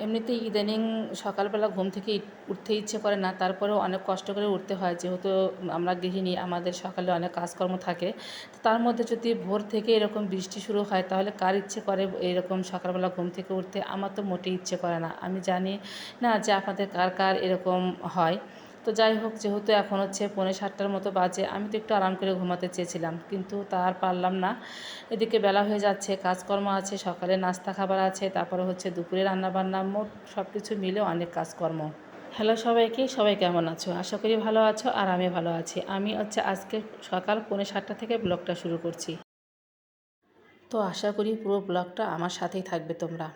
এমনিতেই ইদানিং সকালবেলা ঘুম থেকে উঠতে ইচ্ছে করে না, তারপরেও অনেক কষ্ট করে উঠতে হয়, যেহেতু আমরা গৃহিণী, আমাদের সকালে অনেক কাজকর্ম থাকে। তো তার মধ্যে যদি ভোর থেকে এরকম বৃষ্টি শুরু হয়, তাহলে কার ইচ্ছে করে এরকম সকালবেলা ঘুম থেকে উঠতে? আমার তো মোটেই ইচ্ছে করে না। আমি জানি না যে আপনাদের কার কার এরকম হয়। তো যাই হোক, যেহেতু এখন হচ্ছে 6:45টার মতো বাজে, আমি তো একটু আরাম করে ঘুমাতে চেয়েছিলাম, কিন্তু তা আর পারলাম না। এদিকে বেলা হয়ে যাচ্ছে, কাজকর্ম আছে, সকালে নাস্তা খাবার আছে, তারপরে হচ্ছে দুপুরে রান্নাবান্না, মোট সব কিছু মিলে অনেক কাজকর্ম। হ্যালো সবাইকে, সবাই কেমন আছো? আশা করি ভালো আছো, আর আমি ভালো আছি। আমি হচ্ছে আজকে সকাল 6:45 থেকে ব্লগটা শুরু করছি। তো আশা করি পুরো ব্লগটা আমার সাথেই থাকবে তোমরা।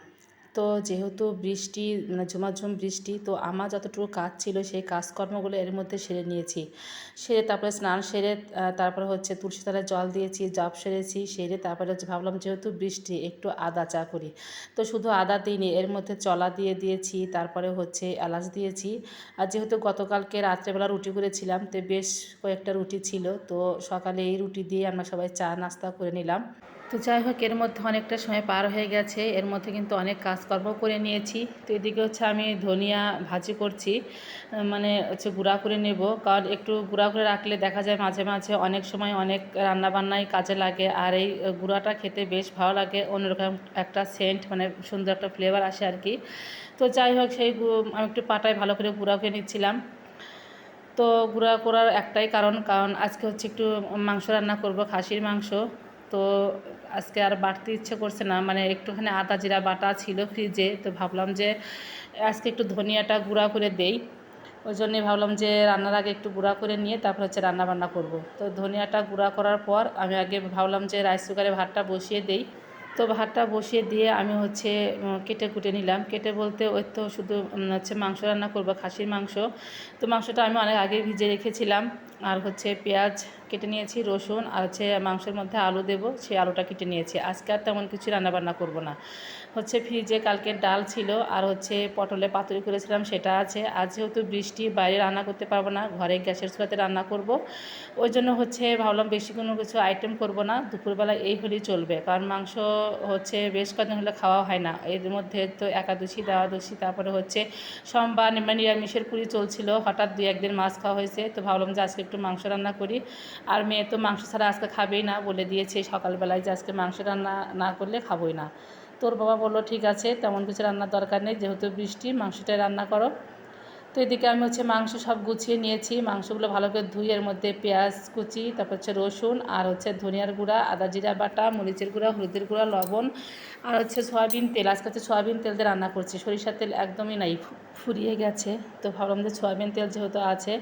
তো যেহেতু বৃষ্টি, মানে ঝুমাঝুম বৃষ্টি, তো আমার যতটুকু কাজ ছিল সেই কাজকর্মগুলো এর মধ্যে সেরে নিয়েছি। সেরে তারপরে স্নান সেরে তারপরে হচ্ছে তুলসী তলায় জল দিয়েছি, জব সেরেছি, সেরে তারপরে হচ্ছে ভাবলাম যেহেতু বৃষ্টি একটু আদা চা করি। তো শুধু আদা দিইনি, এর মধ্যে চলা দিয়ে দিয়েছি, তারপরে হচ্ছে এলাচ দিয়েছি। আর যেহেতু গতকালকে রাত্রেবেলা রুটি করেছিলাম, তো বেশ কয়েকটা রুটি ছিল, তো সকালে এই রুটি দিয়ে আমরা সবাই চা নাস্তা করে নিলাম। তো যাই হোক, এর মধ্যে অনেকটা সময় পার হয়ে গেছে, এর মধ্যে কিন্তু অনেক কাজকর্ম করে নিয়েছি। তো এদিকে হচ্ছে আমি ধনিয়া ভাজি করছি, মানে হচ্ছে গুঁড়া করে নেব, কারণ একটু গুঁড়া করে রাখলে দেখা যায় মাঝে মাঝে অনেক সময় অনেক রান্নাবান্নায় কাজে লাগে, আর এই গুঁড়াটা খেতে বেশ ভালো লাগে, অন্যরকম একটা সেন্ট, মানে সুন্দর একটা ফ্লেভার আসে আর কি। তো যাই হোক, সেই আমি একটু পাটায় ভালো করে গুঁড়া করে নিচ্ছিলাম। তো গুঁড়া করার একটাই কারণ, আজকে হচ্ছে একটু মাংস রান্না করব, খাসির মাংস। তো আজকে আর বাটতে ইচ্ছে করছে না, মানে একটুখানি আদা জিরা বাটা ছিল ফ্রিজে, তো ভাবলাম যে আজকে একটু ধনিয়াটা গুঁড়া করে দেই। ওই জন্যে ভাবলাম যে রান্নার আগে একটু গুঁড়া করে নিয়ে তারপর হচ্ছে রান্না বান্না করব। তো ধনিয়াটা গুঁড়া করার পর আমি আগে ভাবলাম যে রাইস কুকারে ভাতটা বসিয়ে দেই। তো ভাতটা বসিয়ে দিয়ে আমি হচ্ছে কেটে কুটে নিলাম। কেটে বলতে ওই তো শুধু হচ্ছে মাংস রান্না করব, খাসির মাংস। তো মাংসটা আমি অনেক আগে ভিজে রেখেছিলাম। আর হচ্ছে পেঁয়াজ কেটে নিয়েছি, রসুন, আর হচ্ছে মাংসের মধ্যে আলু দেবো, সেই আলুটা কেটে নিয়েছি। আজকে আর তেমন কিছু রান্নাবান্না করব না। হচ্ছে ফ্রিজে কালকের ডাল ছিল, আর হচ্ছে পটলে পাতুরি করেছিলাম সেটা আছে। আজ যেহেতু বৃষ্টি, বাইরে রান্না করতে পারবো না, ঘরে গ্যাসের চুলাতে রান্না করব। ওই জন্য হচ্ছে ভাবলাম বেশি কোনো কিছু আইটেম করব না, দুপুরবেলা এই হলেই চলবে, কারণ মাংস হচ্ছে বেশ কদিন হলে খাওয়া হয় না। এর মধ্যে তো একাদশী, দ্বাদশী, তারপরে হচ্ছে সোমবার, মানে নিরামিষের পুরি চলছিল, হঠাৎ 2-1 দিন মাছ খাওয়া হয়েছে, তো ভাবলাম যে আজকে একটু মাংস রান্না করি। আর মেয়ে তো মাংস ছাড়া আজকে খাবেই না, বলে দিয়েছে সকালবেলায় যে আজকে মাংস রান্না না করলে খাবোই না। তোর বাবা বললো ঠিক আছে, তেমন কিছু রান্নার দরকার নেই, যেহেতু বৃষ্টি মাংসটাই রান্না করো। তো এদিকে আমি হচ্ছে মাংস সব গুছিয়ে নিয়েছি, মাংসগুলো ভালো করে ধুয়ে এর মধ্যে পেঁয়াজ কুচি, তারপর হচ্ছে রসুন, আর হচ্ছে ধনিয়ার গুঁড়া, আদা জিরা বাটা, মরিচের গুঁড়া, হলুদের গুঁড়া, লবণ, আর হচ্ছে সয়াবিন তেল। আজকে হচ্ছে সয়াবিন তেল দিয়ে রান্না করছি, সরিষার তেল একদমই নাই, ফুরিয়ে গেছে। তো ভাবলাম যে সয়াবিন তেল যেহেতু আছে।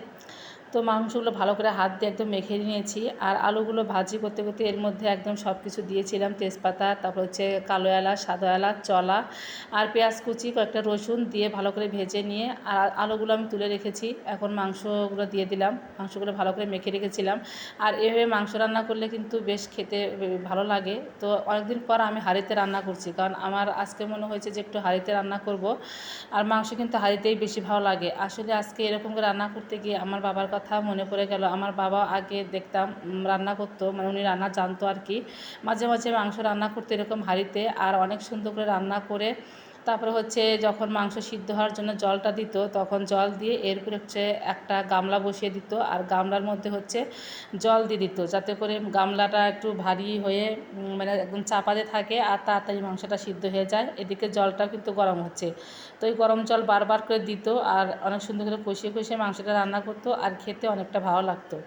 তো মাংসগুলো ভালো করে হাত দিয়ে একদম মেখে নিয়েছি। আর আলুগুলো ভাজি করতে করতে এর মধ্যে একদম সব কিছু দিয়েছিলাম, তেজপাতা, তারপর হচ্ছে কালো এলাচ, সাদা এলাচ, চলা, আর পেঁয়াজ কুচি, কয়েকটা রসুন দিয়ে ভালো করে ভেজে নিয়ে আর আলুগুলো আমি তুলে রেখেছি। এখন মাংসগুলো দিয়ে দিলাম, মাংসগুলো ভালো করে মেখে রেখেছিলাম। আর এভাবে মাংস রান্না করলে কিন্তু বেশ খেতে ভালো লাগে। তো অনেকদিন পর আমি হাঁড়িতে রান্না করছি, কারণ আমার আজকে মনে হয়েছে যে একটু হাঁড়িতে রান্না করব। আর মাংস কিন্তু হাঁড়িতেই বেশি ভালো লাগে। আসলে আজকে এরকম করে রান্না করতে গিয়ে আমার বাবার কথা মনে পড়ে গেল। আমার বাবা আগে দেখতাম রান্না করতো, মানে উনি রান্না জানতো আর কি। মাঝে মাঝে মাংস রান্না করতো এরকম হাঁড়িতে, আর অনেক সুন্দর করে রান্না করে তারপরে হচ্ছে যখন মাংস সিদ্ধ হওয়ার জন্য জলটা দিত, তখন জল দিয়ে এরপরে হচ্ছে একটা গামলা বসিয়ে দিত, আর গামলার মধ্যে হচ্ছে জল দিয়ে দিত, যাতে করে গামলাটা একটু ভারী হয়ে মানে একদম চাপাতে থাকে আর তাড়াতাড়ি মাংসটা সিদ্ধ হয়ে যায়। এদিকে জলটাও কিন্তু গরম হচ্ছে, তো এই গরম জল বারবার করে দিত, আর অনেক সুন্দর করে কষিয়ে কষিয়ে মাংসটা রান্না করতো, আর খেতে অনেকটা ভালো লাগতো।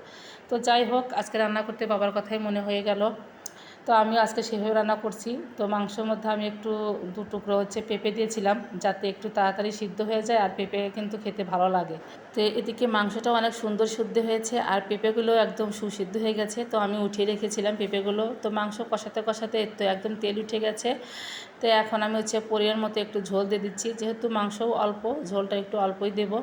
তো যাই হোক, আজকে রান্না করতে বাবার কথাই মনে হয়ে গেল। তো আমি আজকে সেভাবে রান্না করছি। তো মাংসের মধ্যে আমি একটু 2 টুকরো হচ্ছে পেঁপে দিয়েছিলাম, যাতে একটু তাড়াতাড়ি সিদ্ধ হয়ে যায়, আর পেঁপে কিন্তু খেতে ভালো লাগে। তো এদিকে মাংসটাও অনেক সুন্দর সিদ্ধ হয়েছে, আর পেঁপেগুলো একদম সুসিদ্ধ হয়ে গেছে। তো আমি উঠিয়ে রেখেছিলাম পেঁপেগুলো। তো মাংস কষাতে কষাতে তো একদম তেল উঠে গেছে। তো এখন আমি হচ্ছে পরিমাণ মতো একটু ঝোল দিয়ে দিচ্ছি, যেহেতু মাংসও অল্প, ঝোলটা একটু অল্পই দেবো।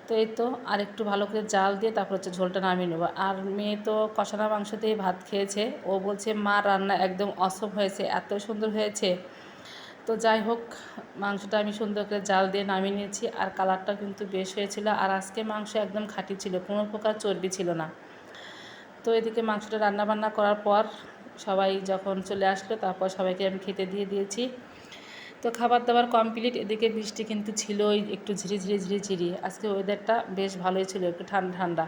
তো এই তো আর একটু ভালো করে জাল দিয়ে তারপর হচ্ছে ঝোলটা নামিয়ে নেবো। আর মেয়ে তো কষানো মাংস দিয়ে ভাত খেয়েছে, ও বলছে মা রান্না একদম অসম হয়েছে, এত সুন্দর হয়েছে। তো যাই হোক, মাংসটা আমি সুন্দর করে জাল দিয়ে নামিয়ে নিয়েছি, আর কালারটা কিন্তু বেশ হয়েছিল। আর আজকে মাংস একদম খাঁটি ছিল, কোনো প্রকার চর্বি ছিল না। তো এদিকে মাংসটা রান্না বান্না করার পর সবাই যখন চলে আসলো, তারপর সবাইকে আমি খেতে দিয়ে দিয়েছি। তো তো খাবার দাবার কমপ্লিট। এদিকে বৃষ্টি কিন্তু ছিলই, একটু ঝিরি আজকে ওয়েদারটা বেশ ভালোই ছিল, একটু ঠান্ডা ঠান্ডা।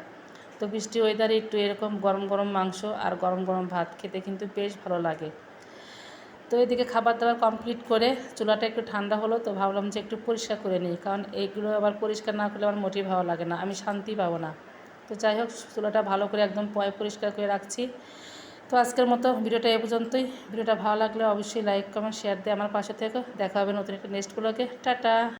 তো বৃষ্টি ওয়েদারে একটু এরকম গরম গরম মাংস আর গরম গরম ভাত খেতে কিন্তু বেশ ভালো লাগে। তো এদিকে খাবার দাবার কমপ্লিট করে চুলাটা একটু ঠান্ডা হলো, তো ভাবলাম যে একটু পরিষ্কার করে নিই, কারণ এইগুলো আবার পরিষ্কার না করলে আমার মোটেই ভালো লাগে না, আমি শান্তি পাবো না। তো যাই হোক, চুলাটা ভালো করে একদম পরিষ্কার করে রাখছি। তো আজকের মতো ভিডিওটা এ পর্যন্তই। ভিডিওটা ভালো লাগলে অবশ্যই লাইক কমেন্ট শেয়ার দিয়ে আমার পাশে থেকে দেখা হবে নতুন একটা নেক্সট ব্লগে। টাটা।